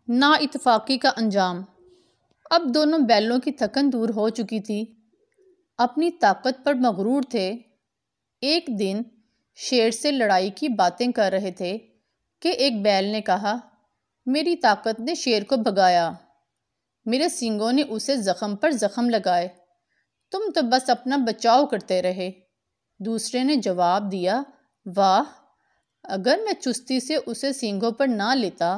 نا اتفاقی کا انجام۔ اب دونوں بیلوں کی تھکن دور ہو چکی تھی، اپنی طاقت پر مغرور تھے۔ ایک دن شیر سے لڑائی کی باتیں کر رہے تھے کہ ایک بیل نے کہا، میری طاقت نے شیر کو بھگایا، میرے سینگوں نے اسے زخم پر زخم لگائے، تم تو بس اپنا بچاؤ کرتے رہے۔ دوسرے نے جواب دیا، واہ، اگر میں چستی سے اسے سینگوں پر نہ لیتا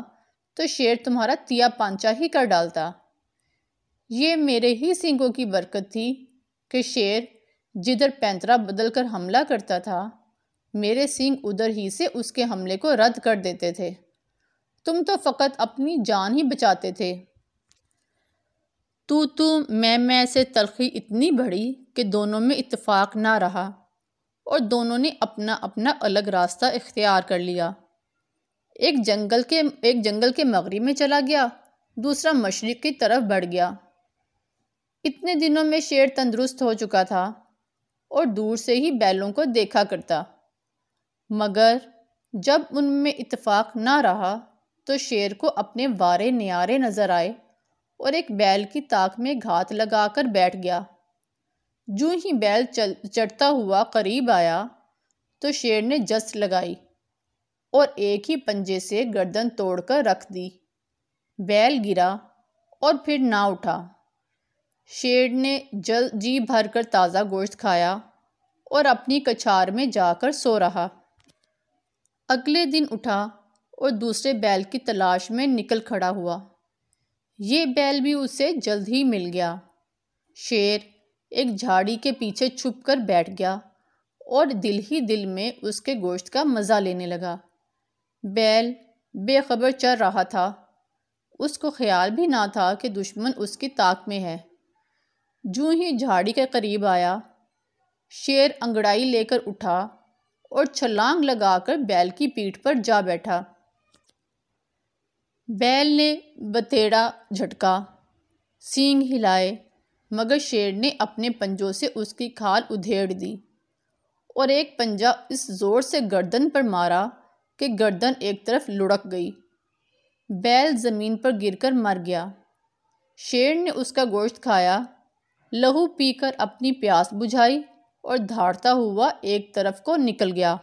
تو شیر تمہارا تیا پانچا ہی کر ڈالتا۔ یہ میرے ہی سینگوں کی برکت تھی کہ شیر جدھر پینترا بدل کر حملہ کرتا تھا، میرے سینگ ادھر ہی سے اس کے حملے کو رد کر دیتے تھے۔ تم تو فقط اپنی جان ہی بچاتے تھے۔ تو میں سے تلخی اتنی بڑھی کہ دونوں میں اتفاق نہ رہا اور دونوں نے اپنا اپنا الگ راستہ اختیار کر لیا۔ ایک جنگل کے مغرب میں چلا گیا، دوسرا مشرق کی طرف بڑھ گیا۔ اتنے دنوں میں شیر تندرست ہو چکا تھا اور دور سے ہی بیلوں کو دیکھا کرتا، مگر جب ان میں اتفاق نہ رہا تو شیر کو اپنے وارے نیارے نظر آئے اور ایک بیل کی تاک میں گھات لگا کر بیٹھ گیا۔ جوں ہی بیل چڑھتا ہوا قریب آیا تو شیر نے جست لگائی اور ایک ہی پنجے سے گردن توڑ کر رکھ دی۔ بیل گرا اور پھر نہ اٹھا۔ شیر نے جی بھر کر تازہ گوشت کھایا اور اپنی کچھار میں جا کر سو رہا۔ اگلے دن اٹھا اور دوسرے بیل کی تلاش میں نکل کھڑا ہوا۔ یہ بیل بھی اسے جلد ہی مل گیا۔ شیر ایک جھاڑی کے پیچھے چھپ کر بیٹھ گیا اور دل ہی دل میں اس کے گوشت کا مزہ لینے لگا۔ بیل بے خبر چر رہا تھا، اس کو خیال بھی نہ تھا کہ دشمن اس کی طاق میں ہے۔ جوں ہی جھاڑی کے قریب آیا، شیر انگڑائی لے کر اٹھا اور چھلانگ لگا کر بیل کی پیٹھ پر جا بیٹھا۔ بیل نے بتیڑا جھٹکا، سینگ ہلائے، مگر شیر نے اپنے پنجوں سے اس کی کھال ادھیڑ دی اور ایک پنجہ اس زور سے گردن پر مارا کہ گردن ایک طرف لڑک گئی۔ بیل زمین پر گر کر مر گیا۔ شیر نے اس کا گوشت کھایا، لہو پی کر اپنی پیاس بجھائی اور دھاڑتا ہوا ایک طرف کو نکل گیا۔